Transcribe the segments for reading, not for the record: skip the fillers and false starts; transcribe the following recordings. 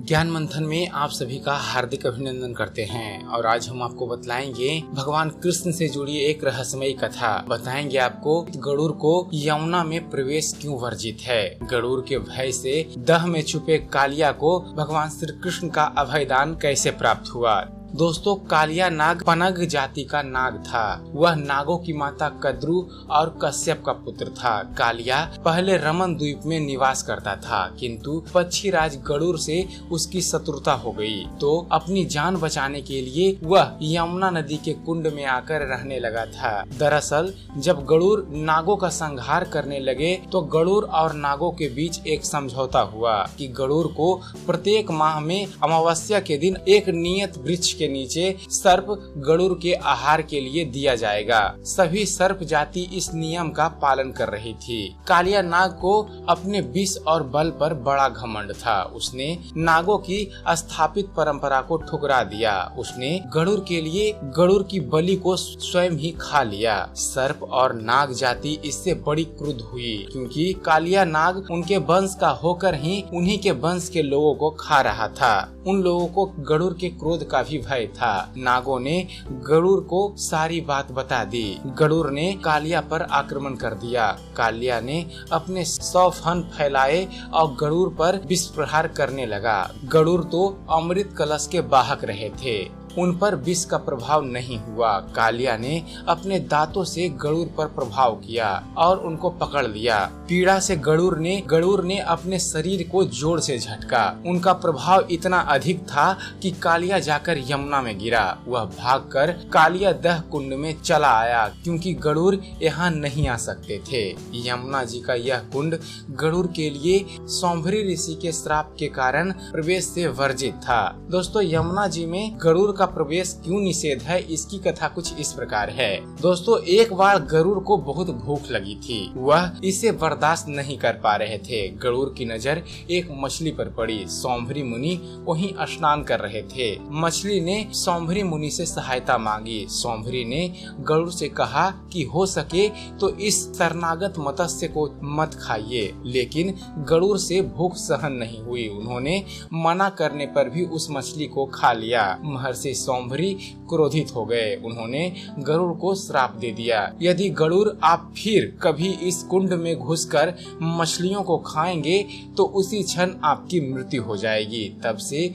ज्ञान मंथन में आप सभी का हार्दिक अभिनंदन करते हैं और आज हम आपको बतलाएंगे भगवान कृष्ण से जुड़ी एक रहस्यमयी कथा। बताएंगे आपको गरुड़ को यमुना में प्रवेश क्यों वर्जित है। गरुड़ के भय से दह में छुपे कालिया को भगवान श्री कृष्ण का अभयदान कैसे प्राप्त हुआ। दोस्तों, कालिया नाग पनग जाति का नाग था। वह नागों की माता कद्रु और कश्यप का पुत्र था। कालिया पहले रमन द्वीप में निवास करता था, किंतु पक्षीराज गरुड़ से उसकी शत्रुता हो गई, तो अपनी जान बचाने के लिए वह यमुना नदी के कुंड में आकर रहने लगा था। दरअसल जब गरुड़ नागों का संहार करने लगे तो गरुड़ और नागों के बीच एक समझौता हुआ कि गरुड़ को प्रत्येक माह में अमावस्या के दिन एक नियत वृक्ष के नीचे सर्प गरुड़ के आहार के लिए दिया जाएगा। सभी सर्प जाति इस नियम का पालन कर रही थी। कालिया नाग को अपने विष और बल पर बड़ा घमंड था। उसने नागों की स्थापित परंपरा को ठुकरा दिया। उसने गरुड़ के लिए गरुड़ की बलि को स्वयं ही खा लिया। सर्प और नाग जाति इससे बड़ी क्रुद्ध हुई, क्योंकि कालिया नाग उनके वंश का होकर ही उन्हीं के वंश के लोगों को खा रहा था। उन लोगों को गरुड़ के क्रोध का भी भय था। नागों ने गरुड़ को सारी बात बता दी। गरुड़ ने कालिया पर आक्रमण कर दिया। कालिया ने अपने 100 फन फैलाए और गरुड़ पर विष प्रहार करने लगा। गरुड़ तो अमृत कलश के वाहक रहे थे, उन पर विष का प्रभाव नहीं हुआ। कालिया ने अपने दांतों से गरुड़ पर प्रभाव किया और उनको पकड़ लिया। पीड़ा से गरुड़ ने अपने शरीर को जोर से झटका। उनका प्रभाव इतना अधिक था कि कालिया जाकर यमुना में गिरा। वह भागकर कालिया दह कुंड में चला आया, क्योंकि गरुड़ यहाँ नहीं आ सकते थे। यमुना जी का यह कुंड गरुड़ के लिए सौंभरी ऋषि के श्राप के कारण प्रवेश से वर्जित था। दोस्तों, यमुना जी में गरुड़ का प्रवेश क्यों निषेध है, इसकी कथा कुछ इस प्रकार है। दोस्तों, एक बार गरुड़ को बहुत भूख लगी थी। वह इसे बर्दाश्त नहीं कर पा रहे थे। गरुड़ की नजर एक मछली पर पड़ी। सौंभरी मुनि वहीं स्नान कर रहे थे। मछली ने सौंभरी मुनि से सहायता मांगी। सौंभरी ने गरुड़ से कहा कि हो सके तो इस शरणागत मत्स्य को मत खाइए, लेकिन गरुड़ से भूख सहन नहीं हुई। उन्होंने मना करने पर भी उस मछली को खा लिया। महर्षि सौंभरी क्रोधित हो गए। उन्होंने गरुड़ को श्राप दे दिया, यदि गरुड़ आप फिर कभी इस कुंड में घुसकर मछलियों को खाएंगे तो उसी क्षण आपकी मृत्यु हो जाएगी। तब से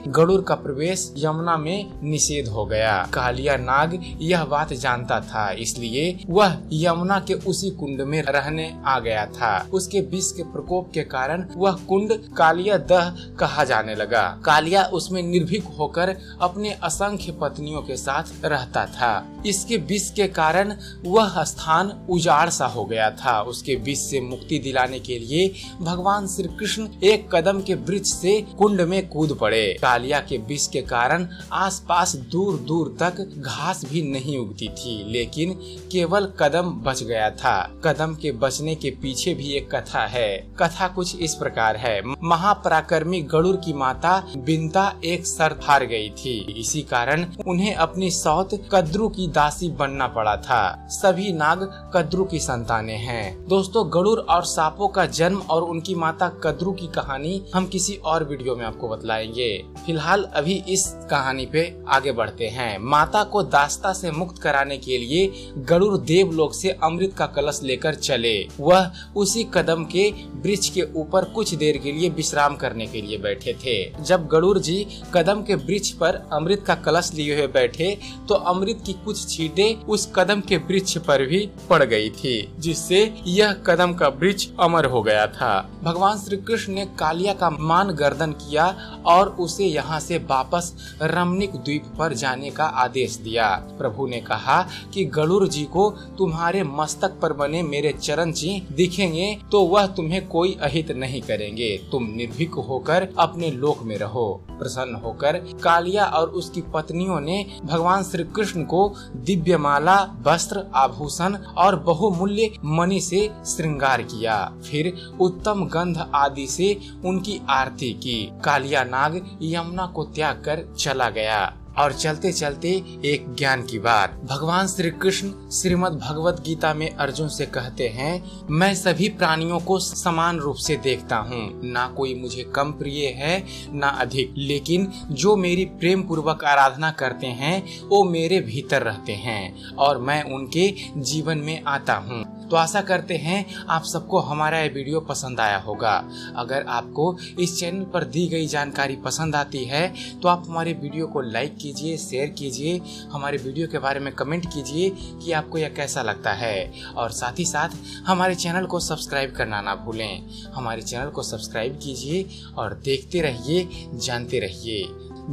गरुड़ का प्रवेश यमुना में निषेध हो गया। कालिया नाग यह बात जानता था, इसलिए वह यमुना के उसी कुंड में रहने आ गया था। उसके विष के प्रकोप के कारण वह कुंड कालिया दह कहा जाने लगा। कालिया उसमें निर्भीक होकर अपने असंख्य पत्नियों के साथ रहता था। इसके विष के कारण वह स्थान उजाड़ सा हो गया था। उसके विष से मुक्ति दिलाने के लिए भगवान श्री कृष्ण एक कदम के वृक्ष से कुंड में कूद पड़े। कालिया के विष के कारण आसपास दूर दूर तक घास भी नहीं उगती थी, लेकिन केवल कदम बच गया था। कदम के बचने के पीछे भी एक कथा है। कथा कुछ इस प्रकार है। महापराक्रमी गरुड़ की माता बिंता एक शर्त हार गई थी। इसी कारण उन्हें अपनी सौत कद्रु की दासी बनना पड़ा था। सभी नाग कद्रु की संतानें हैं। दोस्तों, गरुड़ और सांपों का जन्म और उनकी माता कद्रु की कहानी हम किसी और वीडियो में आपको बतलाएंगे। फिलहाल अभी इस कहानी पे आगे बढ़ते हैं। माता को दास्ता से मुक्त कराने के लिए गरुड़ देवलोक से अमृत का कलश लेकर चले। वह उसी कदम के वृक्ष के ऊपर कुछ देर के लिए विश्राम करने के लिए बैठे थे। जब गरुड़ जी कदम के वृक्ष पर अमृत का कलश लिए हुए बैठे तो अमृत की कुछ छींटें उस कदम के वृक्ष पर भी पड़ गई थी, जिससे यह कदम का वृक्ष अमर हो गया था। भगवान श्री कृष्ण ने कालिया का मान गर्दन किया और उसे यहाँ से वापस रमणीक द्वीप पर जाने का आदेश दिया। प्रभु ने कहा कि गरुड़ जी को तुम्हारे मस्तक पर बने मेरे चरण चिन्ह दिखेंगे तो वह तुम्हें कोई अहित नहीं करेंगे। तुम निर्भीक होकर अपने लोक में रहो। प्रसन्न होकर कालिया और उसकी पत्नियों ने भगवान श्री कृष्ण को दिव्य माला, वस्त्र, आभूषण और बहुमूल्य मणि से श्रृंगार किया। फिर उत्तम गंध आदि से उनकी आरती की। कालिया नाग यमुना को त्याग कर चला गया। और चलते चलते एक ज्ञान की बात। भगवान श्री कृष्ण श्रीमद् भगवत गीता में अर्जुन से कहते हैं, मैं सभी प्राणियों को समान रूप से देखता हूँ, ना कोई मुझे कम प्रिय है ना अधिक, लेकिन जो मेरी प्रेम पूर्वक आराधना करते हैं वो मेरे भीतर रहते हैं और मैं उनके जीवन में आता हूँ। तो आशा करते हैं आप सबको हमारा ये वीडियो पसंद आया होगा। अगर आपको इस चैनल पर दी गई जानकारी पसंद आती है तो आप हमारे वीडियो को लाइक कीजिए, शेयर कीजिए, हमारे वीडियो के बारे में कमेंट कीजिए कि आपको यह कैसा लगता है, और साथ ही साथ हमारे चैनल को सब्सक्राइब करना ना भूलें। हमारे चैनल को सब्सक्राइब कीजिए और देखते रहिए, जानते रहिए।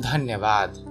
धन्यवाद।